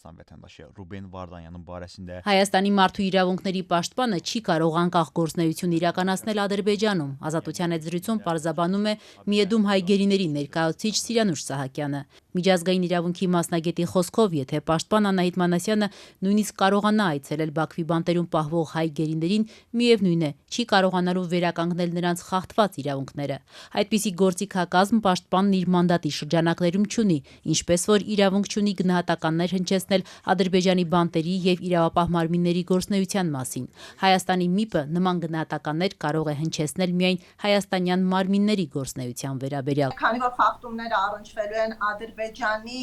Հայաստան վեթենdaşı Ruben Vardanyanın barəsində Հայաստանի մարդու իրավունքների պաշտպանը չի կարող անկախ գործունեություն իրականացնել Ադրբեջանում, Ազատության հետ զրույցում պարզաբանում է Միեդում հայ գերիների ներկայացուցիչ Սիրանուշ Սահակյանը։ Միջազգային իրավունքի մասնագետի խոսքով, եթե պաշտպան Անահիտ Մանասյանը նույնիսկ կարողանա այցելել Բաքվի բանտերում պահվող հայ գերիներին, միևնույն է, չի կարողանալու վերականգնել նրանց խախտված իրավունքները։ Այդպիսի գործիքակազմ պաշտպանն իր մանդատի շրջանակներում չունի, ինչպես որ իրավունք չունի գնահատականներ հնչեցնել Ադրբեջանի բանտերի եւ իրավապահ մարմինների գործունեության մասին։ Հայաստանի ՄԻՊ-ը նման գնահատականներ կարող է հնչեցնել միայն հայաստանյան մարմինների գործունեության վերաբերյալ։ Քանի որ խախտումները առնչվելու են Ադրբեջանի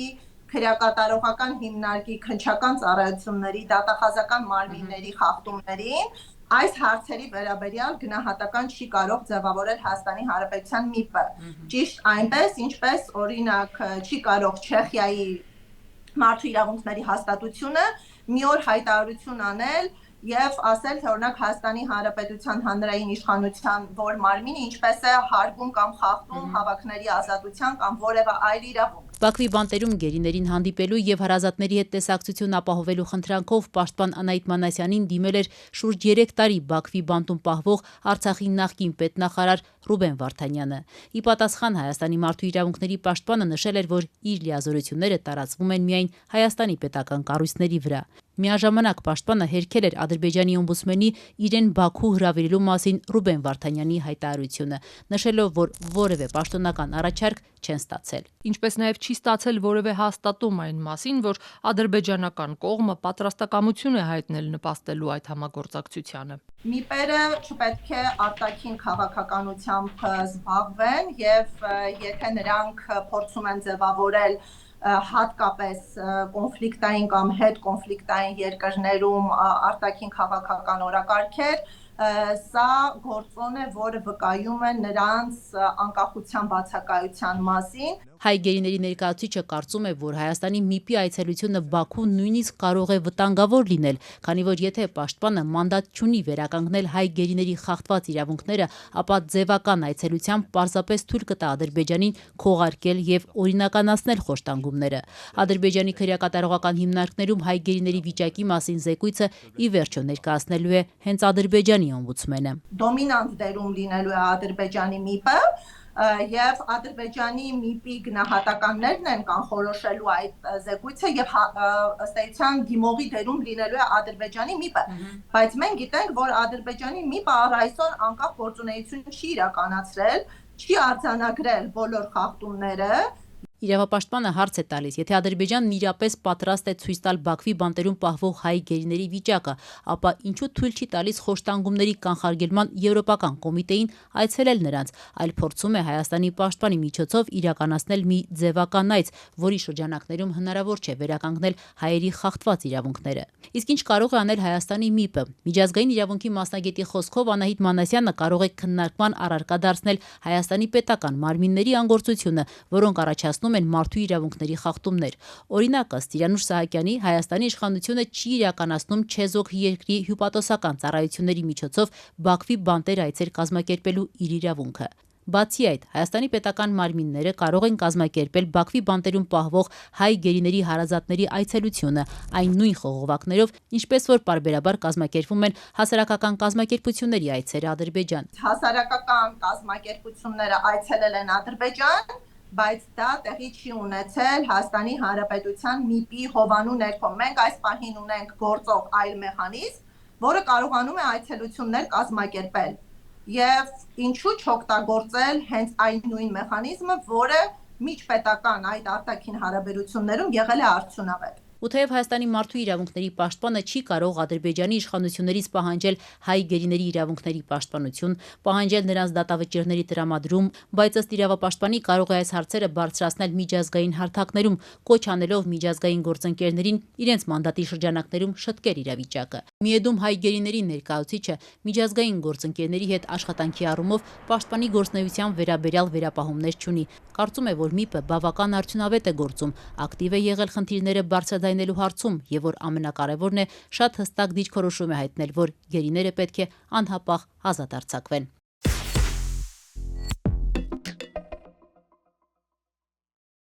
քրեակատարողական հիմնարկի քննչական ծառայությունների դատախազական մարմինների խախտումներին, այս հարցերի վերաբերյալ գնահատական չի կարող ձևավորել Հայաստանի Հանրապետության ՄԻՊ-ը։ Ճիշտ այնպես, ինչպես օրինակ չի կարող Չեխիայի մարդու իրավունքների հաստատությունը մի օր հայտարարություն անել եւ ասել, թե օրինակ Հայաստանի Հանրապետության հանրային իշխանության որ մարմինը ինչպես է հարգում կամ խախտում հավաքների ազատության կամ որևէ այլ իրավունք։ Բաքվի բանտերում գերիներին հանդիպելու եւ հարազատների հետ տեսակցություն ապահովելու խնդրանքով պաշտպան Անահիտ Մանասյանին դիմել էր շուրջ 3 տարի Բաքվի բանտում պահվող Արցախի նախկին պետնախարար Ռուբեն Վարդանյանը։ Ի պատասխան Հայաստանի մարդու իրավունքների պաշտպանը նշել էր, որ իր լիազորությունները տարածվում են միայն Հայաստանի պետական կառույցների վրա։ Միաժամանակ պաշտպանը հերքել էր Ադրբեջանի օմբուդսմենի իրեն Բաքու հրավիրելու մասին Ռուբեն Վարդանյանի հայտարարությունը, նշելով, որ որևէ պաշտոնական առաջարկ չեն ստացել։ Ինչպես նաև չի ստացել որևէ հաստատում այն մասին, որ ադրբեջանական կողմը պատրաստակամություն է հայտնել նպաստելու այդ համագործակցությանը։ ՄԻՊ-երը չպետք է արտաքին քաղաքականությամբ զբաղվեն եւ եթե նրանք փորձում են ձևավորել հատկապես կոնֆլիկտային կամ հետ կոնֆլիկտային երկրներում արտաքին քաղաքական օրակարգեր, սա գործոն է, որը վկայում է նրանց անկախության բացակայության մասին։ Հայ գերիների ներկայացուցիչը կարծում է, որ Հայաստանի ՄԻՊ-ի այցելությունը Բաքու նույնիսկ կարող է վտանգավոր լինել, քանի որ եթե պաշտպանը մանդատ չունի վերականգնել հայ գերիների խախտված իրավունքները, ապա ձևական այցելությամբ պարզապես թույլ կտա Ադրբեջանին քողարկել եւ օրինականացնել խոշտանգումները։ Ադրբեջանի քրեակատարողական հիմնարկներում հայ գերիների վիճակի մասին զեկույցը ի վերջո ներկայացնելու է հենց Ադրբեջանի օմբուդսմենը։ Դոմինանտ դերում լինելու է Ադրբեջանի ՄԻՊ-ը եւ Ադրբեջանի ՄԻՊ-ի գնահատականներն են կանխորոշելու այդ զեկույցը եւ ըստ էության դիմողի դերում լինելու է Ադրբեջանի ՄԻՊ-ը, բայց մենք գիտենք, որ Ադրբեջանի ՄԻՊ-ը առ այսօր անկախ գործունեություն չի իրականացրել, չի արձանագրել բոլոր խախտումները։ Իրավապաշտպանը հարց է տալիս, եթե Ադրբեջանն իրապես պատրաստ է ցույց տալ Բաքվի բանտերում պահվող հայ գերիների վիճակը, ապա ինչու թույլ չի տալիս խոշտանգումների կանխարգելման Եվրոպական կոմիտեին այցելել նրանց, այլ փորձում է Հայաստանի պաշտպանի միջոցով իրականացնել մի ձևական այց, որի շրջանակներում հնարավոր չէ վերականգնել հայերի խախտված իրավունքները։ Իսկ ինչ կարող է անել Հայաստանի ՄԻՊ-ը։ Միջազգային իրավունքի մասնագետի խոսքով Անահիտ Մանասյանը կարող է քննարկման առարկա դարձնել Հայաստանի պետական մարմինների անգործությունը, որոնք առաջացնում են մարդու իրավունքների խախտումներ։ Օրինակ, ըստ Սիրանուշ Սահակյանի, Հայաստանի իշխանությունը չի իրականացնում չեզոք երկրի հյուպատոսական ծառայությունների միջոցով Բաքվի բանտեր այցեր կազմակերպելու իր իրավունքը։ Բացի այդ, Հայաստանի պետական մարմինները կարող են կազմակերպել Բաքվի բանտերում պահվող հայ գերիների հարազատների այցելությունը այն նույն խողովակներով, ինչպես որ պարբերաբար կազմակերպվում են հասարակական կազմակերպությունների այցերը Ադրբեջան։ Հասարակական կազմակերպությունները այցելել են Ադրբեջան, բայց դա տեղի չի ունեցել Հայաստանի Հանրապետության ՄԻՊ-ի հովանու ներքո։ Մենք այս պահին ունենք գործող այլ մեխանիզմ, որը կարողանում է այցելություններ կազմակերպել։ Եվ ինչու չօգտագործել հենց այն նույն մեխանիզմը, որը միջպետական այդ արտաքին հարաբերություններում եղել է արդյունավետ։ Ու թեև Հայաստանի մարդու իրավունքների պաշտպանը չի կարող Ադրբեջանի իշխանություններից պահանջել հայ գերիների իրավունքների պաշտպանություն, պահանջել նրանց դատավճիռների տրամադրում, բայց ըստ իրավապաշտպանի կարող է այս հարցերը բարձրացնել միջազգային հարթակներում, կոչ անելով միջազգային գործընկերներին իրենց մանդատի շրջանակներում շտկել իրավիճակը։ Միեդում հայ գերիների ներկայացուցիչը միջազգային գործընկերների հետ աշխատանքի առումով պաշտպանի գործունեության վերաբերյալ վերապահումներ չունի։ Կարծում է, որ ՄԻՊ-ը բավական արդյունավետ է գործում, ակտիվ է եղել խնդիրները բարձրաձայնելու հարցում եւ որ ամենակարևորն է շատ հստակ դիրքորոշում է հայտնել, որ գերիները պետք է անհապաղ ազատ արձակվեն։